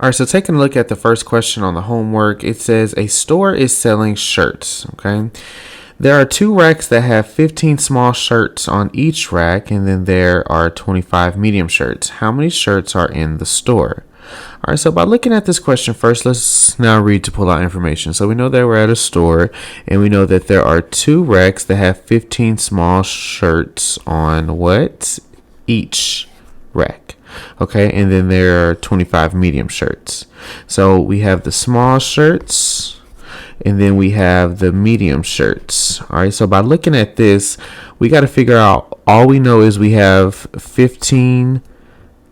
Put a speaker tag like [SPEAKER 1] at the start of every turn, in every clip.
[SPEAKER 1] All right, so taking a look at the first question on the homework, it says a store is selling shirts, okay? There are 2 racks that have 15 small shirts on each rack, and then there are 25 medium shirts. How many shirts are in the store? All right, so by looking at this question first, let's now read to pull out information. So we know that we're at a store, and we know that there are 2 racks that have 15 small shirts on what? Each rack. Okay, and then there are 25 medium shirts. So we have the small shirts, and then we have the medium shirts. All right, so by looking at this, we got to figure out, all we know is we have 15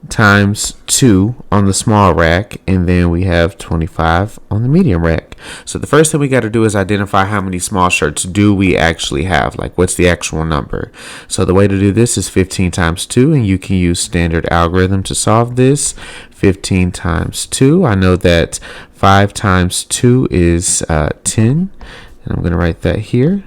[SPEAKER 1] times 2 on the small rack, and then we have 25 on the medium rack. So the first thing we got to do is identify how many small shirts do we actually have, like what's the actual number. So the way to do this is 15 times 2, and you can use standard algorithm to solve this. 15 times 2, I know that 5 times 2 is 10, and I'm going to write that here.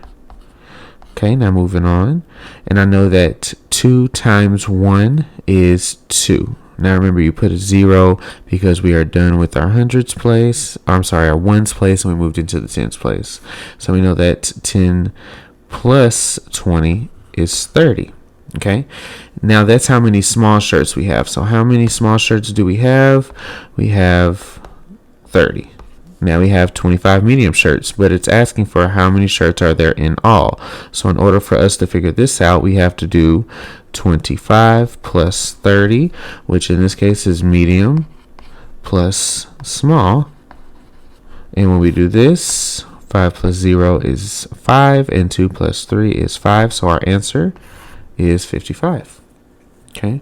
[SPEAKER 1] Okay, now moving on. And I know that 2 times 1 is 2. Now remember, you put a 0 because we are done with our hundreds place. Our ones place, and we moved into the tens place. So we know that 10 plus 20 is 30. Okay, now that's how many small shirts we have. So how many small shirts do we have? We have 30. Now we have 25 medium shirts, but it's asking for how many shirts are there in all. So in order for us to figure this out, we have to do 25 plus 30, which in this case is medium, plus small. And when we do this, 5 plus 0 is 5, and 2 plus 3 is 5. So our answer is 55. Okay.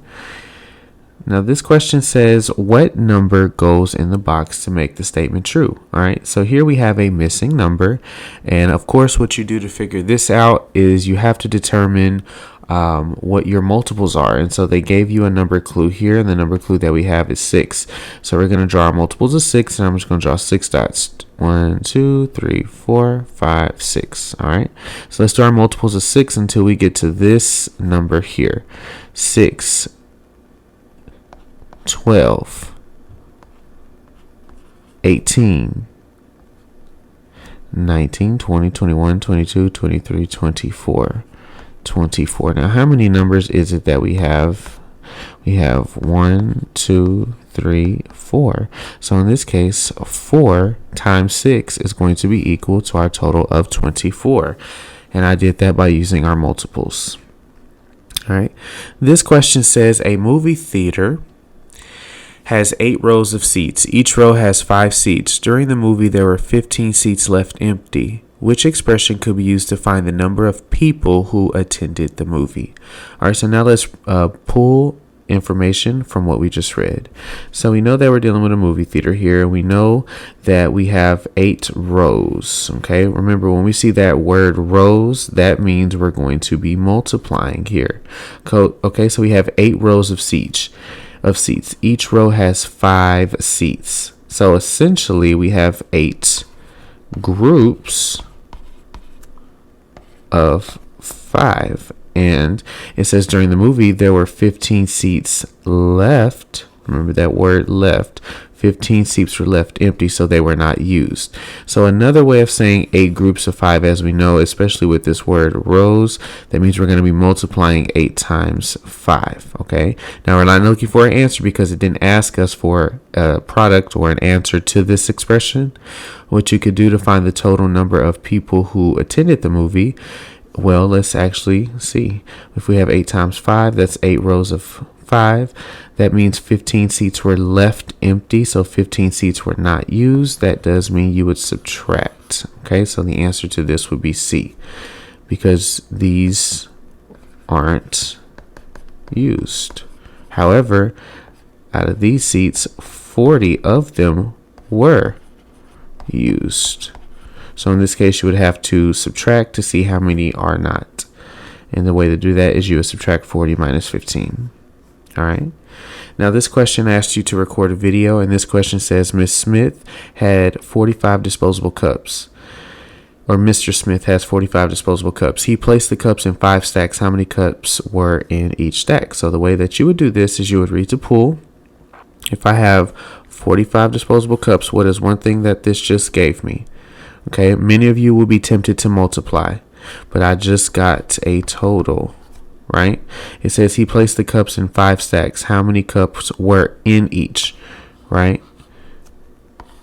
[SPEAKER 1] Now this question says, what number goes in the box to make the statement true? All right, so here we have a missing number. And of course, what you do to figure this out is you have to determine what your multiples are. And so they gave you a number clue here, and the number clue that we have is 6. So we're going to draw our multiples of 6, and I'm just going to draw 6 dots. 1, 2, 3, 4, 5, 6. All right, so let's do our multiples of 6 until we get to this number here. 6, 12, 18, 19, 20, 21, 22, 23, 24, 24. Now, how many numbers is it that we have? We have 1, 2, 3, 4. So in this case, 4 times 6 is going to be equal to our total of 24. And I did that by using our multiples. All right. This question says a movie theater has 8 rows of seats. Each row has 5 seats. During the movie, there were 15 seats left empty. Which expression could be used to find the number of people who attended the movie? All right, so now let's pull information from what we just read. So we know that we're dealing with a movie theater here. We know that we have 8 rows. Okay, remember when we see that word rows, that means we're going to be multiplying here. Okay, so we have 8 rows of seats. Each row has 5 seats. So essentially we have 8 groups of 5. And it says during the movie there were 15 seats left. Remember that word left. 15 seats were left empty, so they were not used. So another way of saying 8 groups of 5, as we know, especially with this word rows, that means we're going to be multiplying 8 times 5. Okay. Now we're not looking for an answer because it didn't ask us for a product or an answer to this expression. What you could do to find the total number of people who attended the movie, well, let's actually see. If we have 8 times 5, that's 8 rows of 5. That means 15 seats were left empty, so 15 seats were not used. That does mean you would subtract. Okay, so the answer to this would be C, because these aren't used. However, out of these seats, 40 of them were used. So in this case, you would have to subtract to see how many are not. And the way to do that is you would subtract 40 minus 15. All right. Now this question asks you to record a video, and this question says Miss Smith had 45 disposable cups. Or Mr. Smith has 45 disposable cups. He placed the cups in 5 stacks. How many cups were in each stack? So the way that you would do this is you would read the pool. If I have 45 disposable cups. What is one thing that this just gave me? Okay, many of you will be tempted to multiply, but I just got a total, right? It says he placed the cups in 5 stacks. How many cups were in each, right?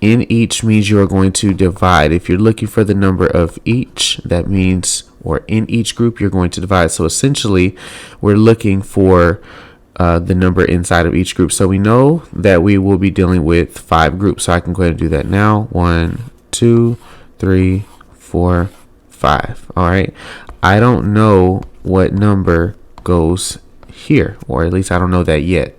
[SPEAKER 1] In each means you are going to divide. If you're looking for the number of each, that means, or in each group, you're going to divide. So essentially, we're looking for the number inside of each group. So we know that we will be dealing with 5 groups. So I can go ahead and do that now. 1, 2, 3, 4, 5. All right. I don't know what number goes here, or at least I don't know that yet.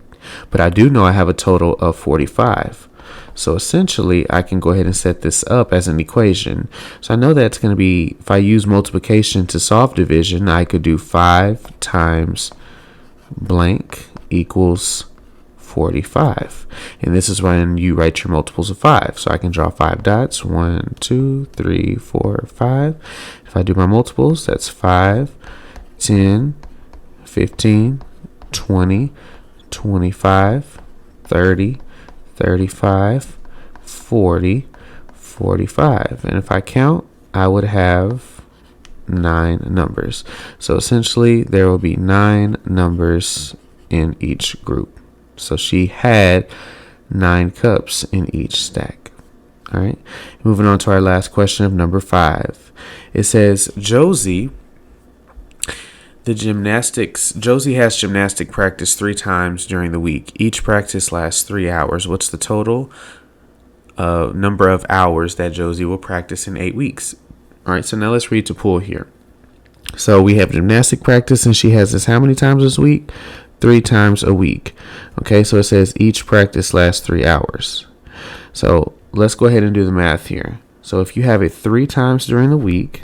[SPEAKER 1] But I do know I have a total of 45. So essentially, I can go ahead and set this up as an equation. So I know that's going to be, if I use multiplication to solve division, I could do 5 times blank equals 45. And this is when you write your multiples of 5. So I can draw 5 dots. 1, 2, 3, 4, 5. If I do my multiples, that's 5, 10, 15, 20, 25, 30, 35, 40, 45. And if I count, I would have 9 numbers. So essentially, there will be 9 numbers in each group. So she had 9 cups in each stack. All right. Moving on to our last question of number 5. It says, Josie has gymnastic practice 3 times during the week. Each practice lasts 3 hours. What's the total number of hours that Josie will practice in 8 weeks? All right, so now let's read to pool here. So we have gymnastic practice, and she has this how many times this week? 3 times a week. Okay, so it says each practice lasts 3 hours. So let's go ahead and do the math here. So if you have it 3 times during the week,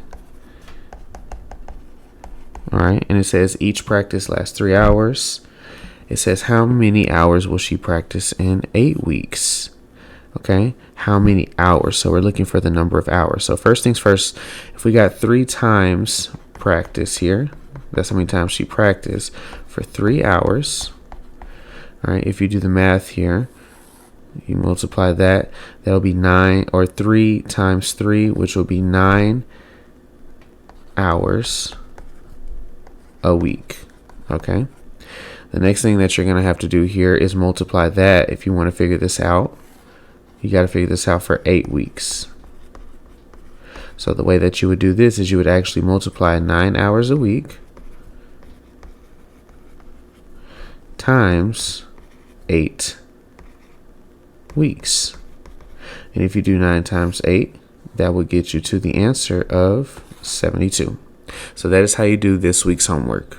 [SPEAKER 1] all right, and it says each practice lasts 3 hours, it says how many hours will she practice in 8 weeks? Okay, how many hours? So we're looking for the number of hours. So first things first, if we got 3 times practice here, that's how many times she practiced for 3 hours. All right, if you do the math here, you multiply that, that'll be 9, or 3 times 3, which will be 9 hours a week. Okay, the next thing that you're going to have to do here is multiply that. If you want to figure this out, you got to figure this out for 8 weeks. So the way that you would do this is you would actually multiply 9 hours a week times 8 weeks. And if you do 9 times 8, that would get you to the answer of 72. So that is how you do this week's homework.